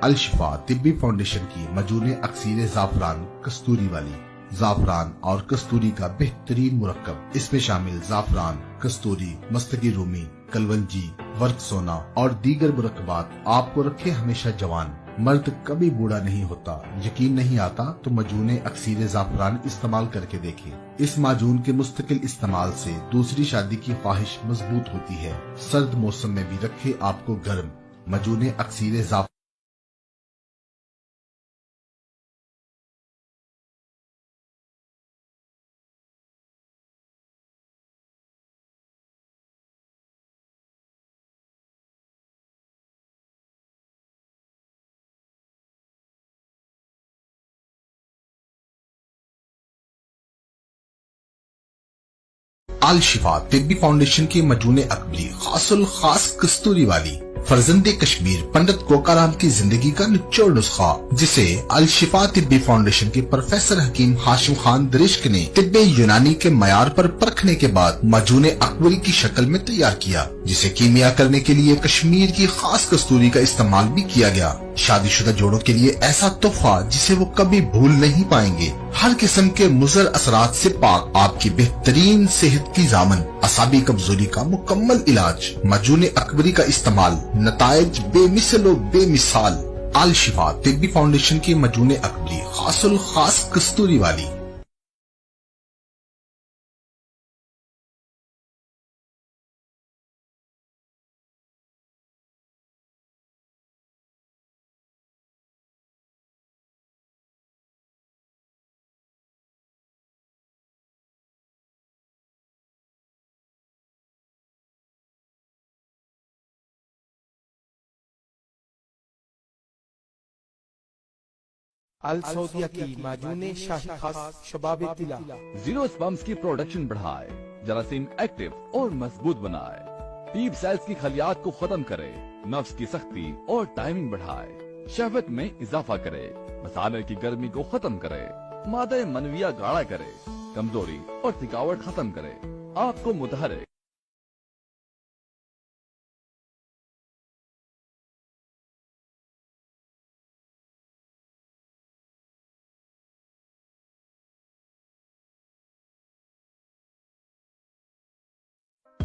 الشفا طبی فاؤنڈیشن کی مجون اکسیر زعفران کستوری والی زعفران اور کستوری کا بہترین مرکب، اس میں شامل زعفران، کستوری، مستگی رومی، کلونجی، ورق سونا اور دیگر مرکبات آپ کو رکھے ہمیشہ جوان۔ مرد کبھی بوڑھا نہیں ہوتا۔ یقین نہیں آتا تو مجون اکسیر زعفران استعمال کر کے دیکھیں۔ اس معجون کے مستقل استعمال سے دوسری شادی کی خواہش مضبوط ہوتی ہے۔ سرد موسم میں بھی رکھے آپ کو گرم۔ مجون اکسیر زعفران الشفا طبی فاؤنڈیشن کی مجون اکبری خاص الخاص کستوری والی فرزند کشمیر پنڈت کوکارام کی زندگی کا نچوڑ نسخہ، جسے الشفا طبی فاؤنڈیشن کے پروفیسر حکیم ہاشم خان درشق نے طب یونانی کے معیار پر پرکھنے کے بعد مجون اکبری کی شکل میں تیار کیا، جسے کیمیا کرنے کے لیے کشمیر کی خاص کستوری کا استعمال بھی کیا گیا۔ شادی شدہ جوڑوں کے لیے ایسا تحفہ جسے وہ کبھی بھول نہیں پائیں گے۔ ہر قسم کے مضر اثرات سے پاک، آپ کی بہترین صحت کی ضامن، اعصابی کمزوری کا مکمل علاج۔ مجون اکبری کا استعمال، نتائج بے مثل و بے مثال۔ الشفا طبی فاؤنڈیشن کی مجون اکبری خاص الخاص کستوری والی۔ السعودیہ کی ماجون شاہی خاص شباب طلا، زیرو اسپمس کی پروڈکشن بڑھائے، جراثیم ایکٹیو اور مضبوط بنائے، ٹیپ سیلز کی خلیات کو ختم کرے، نفس کی سختی اور ٹائمنگ بڑھائے، شہوت میں اضافہ کرے، مسالے کی گرمی کو ختم کرے، مادہ منویہ گاڑا کرے، کمزوری اور تھکاوٹ ختم کرے، آپ کو متحرک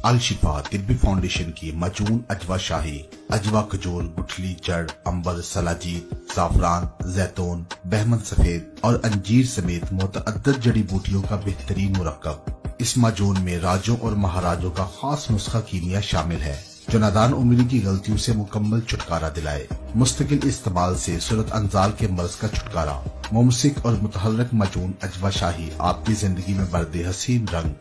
الشفا طبی فاؤنڈیشن کی مجون اجوا شاہی، اجوا کھجور، گٹھلی، جڑ، امبر، سلاجید، زعفران، زیتون، بہمن سفید اور انجیر سمیت متعدد جڑی بوٹیوں کا بہترین مرکب۔ اس مجون میں راجوں اور مہاراجوں کا خاص نسخہ کیمیا شامل ہے، جو نادان عمری کی غلطیوں سے مکمل چھٹکارا دلائے۔ مستقل استعمال سے صورت انزال کے مرض کا چھٹکارا۔ ممسک اور متحرک مجون اجوا شاہی آپ کی زندگی میں بھر دے حسین رنگ۔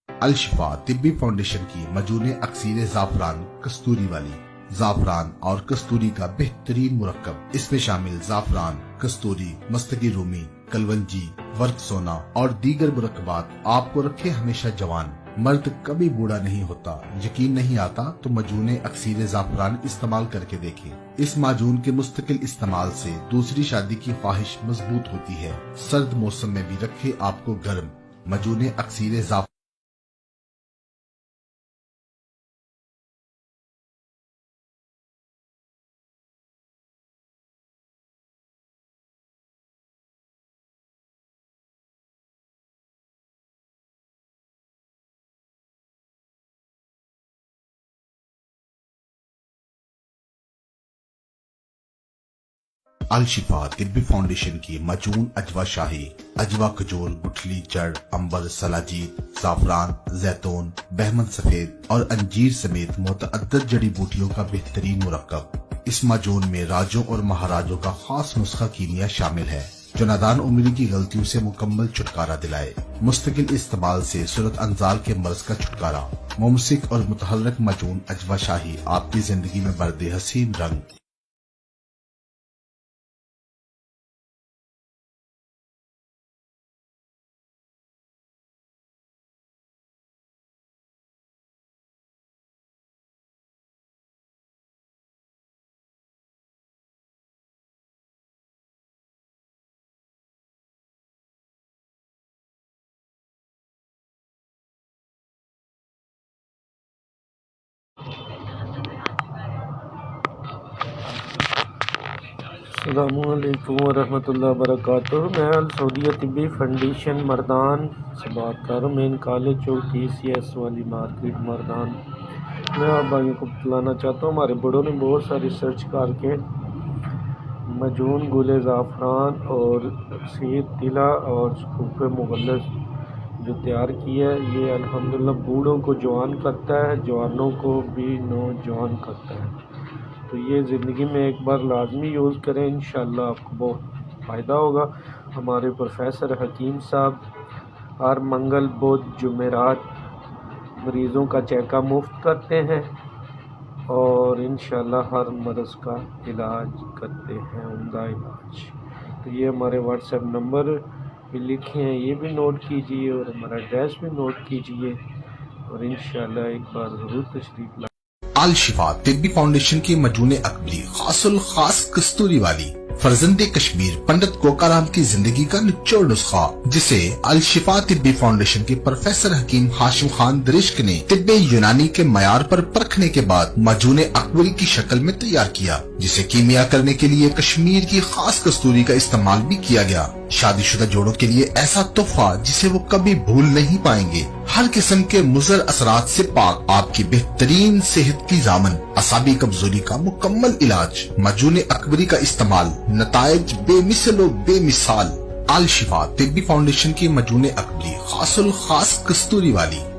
الشفا طبی فاؤنڈیشن کی مجون اکسیر زعفران کستوری والی زعفران اور کستوری کا بہترین مرکب، اس میں شامل زعفران، کستوری، مستگی رومی، کلونجی، ورق سونا اور دیگر مرکبات آپ کو رکھے ہمیشہ جوان۔ مرد کبھی بوڑھا نہیں ہوتا۔ یقین نہیں آتا تو مجون اکسیر زعفران استعمال کر کے دیکھیں۔ اس معجون کے مستقل استعمال سے دوسری شادی کی خواہش مضبوط ہوتی ہے۔ سرد موسم میں بھی رکھے آپ کو گرم۔ مجون اکسیر زعفران الشفا طبی فاؤنڈیشن کی مجون اجوا شاہی، اجوا کھجور، گٹھلی، جڑ، امبر، سلاجید، زعفران، زیتون، بہمن سفید اور انجیر سمیت متعدد جڑی بوٹیوں کا بہترین مرکب۔ اس مجون میں راجوں اور مہاراجوں کا خاص نسخہ کیمیا شامل ہے، जो नादान उम्री की गलतियों से मुकम्मल छुटकारा दिलाए। मुस्तकिल इस्तेमाल से सूरत अंजाल के मर्ज का छुटकारा। मुमसिक और मुतहर्रिक मजून अजवा शाही आपकी जिंदगी में भर दे हसीन रंग। अस्सलामुअलैकुम वरहमतुल्लाहि वबरकातुहू। मैं अल सऊदिया तिब्बी फाउंडेशन मर्दान से बात कर रहा हूँ। मेन कॉलेज चौक TCS वाली मार्केट मर्दान। मैं आप भाइयों को बतलाना चाहता हूँ, हमारे बड़ों ने बहुत सारी रिसर्च करके मजून गुले ज़ाफ़रान और सेब तिला और सूफ़े मुगल्लस जो तैयार किया है, ये अल्हम्दुलिल्लाह बूढ़ों को जवान करता है, जवानों को भी नौजवान करता है। तो ये ज़िंदगी में एक बार लाजमी यूज़ करें, इंशाअल्लाह आपको बहुत फ़ायदा होगा। हमारे प्रोफेसर हकीम साहब हर मंगल बुध जुमेरात मरीज़ों का चेकअप मुफ्त करते हैं और इंशाअल्लाह हर मर्ज़ का इलाज करते हैं, उम्दा इलाज। तो ये हमारे व्हाट्सएप नंबर भी लिखे हैं, ये भी नोट कीजिए और हमारा एड्रेस भी नोट कीजिए और इंशाअल्लाह एक बार ज़रूर तशरीफ़ लाएं। अल शिफा तिब्बी फाउंडेशन की मजून अकबली खासुल खास कस्तूरी वाली फर्जंदे कश्मीर पंडित गोकाराम की जिंदगी का निचोड़ नुस्खा, जिसे अल शिफा तिब्बी फाउंडेशन के प्रोफेसर हकीम हाशिम खान दरिश्क ने तिब्बे यूनानी के मयार पर परखने के बाद मजून अकबरी की शक्ल में तैयार किया, जिसे कीमिया करने के लिए कश्मीर की खास कस्तूरी का इस्तेमाल भी किया गया। शादीशुदा जोड़ों के लिए ऐसा तोहफा जिसे वो कभी भूल नहीं पाएंगे। हर किस्म के मुज़र असरात से पाक आपकी बेहतरीन सेहत की जामन, असाबी कमजोरी का मुकम्मल इलाज। मजून अकबरी का इस्तेमाल, नताइज बेमिसल बेमिसाल। अल शिफा तिब्बी फाउंडेशन की मजून अकबरी खासुल खास कस्तूरी वाली।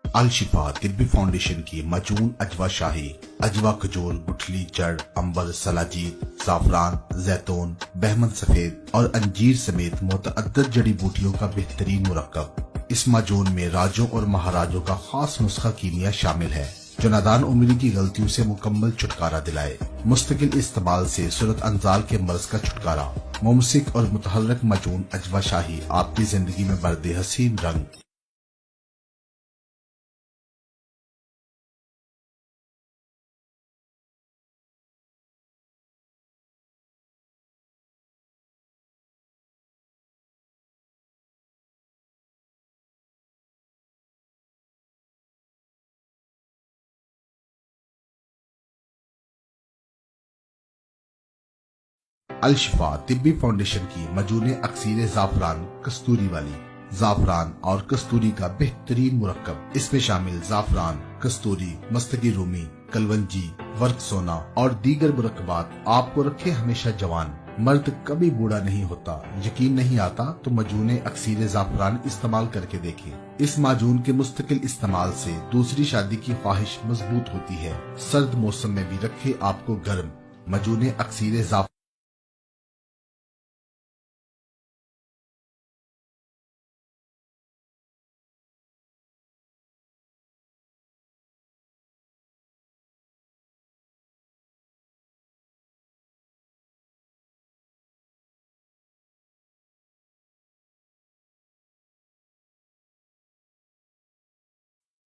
अल शिफा तिब्बी फाउंडेशन की मजून अजवा शाही, अजवा खजूर, गुठली, जड़, अंबर, सलाजीत, जाफरान, जैतून, बहमन सफेद और अंजीर समेत मुतअद्दिद जड़ी बूटियों का बेहतरीन मुरक्कब। इस माजून में राजों और महाराजों का खास नुस्खा कीमिया शामिल है, जो नादान उम्री की गलतियों से मुकम्मल छुटकारा दिलाए। मुस्तकिल इस्तेमाल से सूरत अंजाल के मर्ज का छुटकारा। मुमसिक और मुतहर्रिक मजून अजवा शाही आपकी जिंदगी में भर दे हसीन रंग। अल शिफा तिब्बी फाउंडेशन की मजून अक्सीर जाफरान कस्तूरी वाली, जाफरान और कस्तूरी का बेहतरीन मुरक्कब। इसमें शामिल जाफरान, कस्तूरी, मस्तकी रूमी, कलवंजी, वर्क सोना और दीगर मुरक्कबात आपको रखे हमेशा जवान। मर्द कभी बूढ़ा नहीं होता। यकीन नहीं आता तो मजून अक्सीर जाफरान इस्तेमाल करके देखें। इस माजून के मुस्तकिल इस्तेमाल से दूसरी शादी की ख्वाहिश मजबूत होती है। सर्द मौसम में भी रखे आपको गर्म। मजून अक्सीर जाफरान।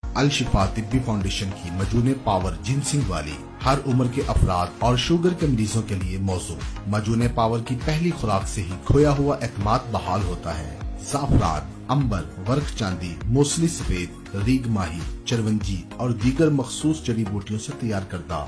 अल शिफा तिब्बी फाउंडेशन की मजून पावर जिनसिंग वाली, हर उम्र के अफराद और शुगर के मरीजों के लिए मौजू। मजून पावर की पहली खुराक से ही खोया हुआ एतमाद बहाल होता है। जाफरान, अंबर, वर्क चांदी, मौसली सफेद, रीग माही, चरवंजी और दीगर मखसूस जड़ी बूटियों से तैयार करदा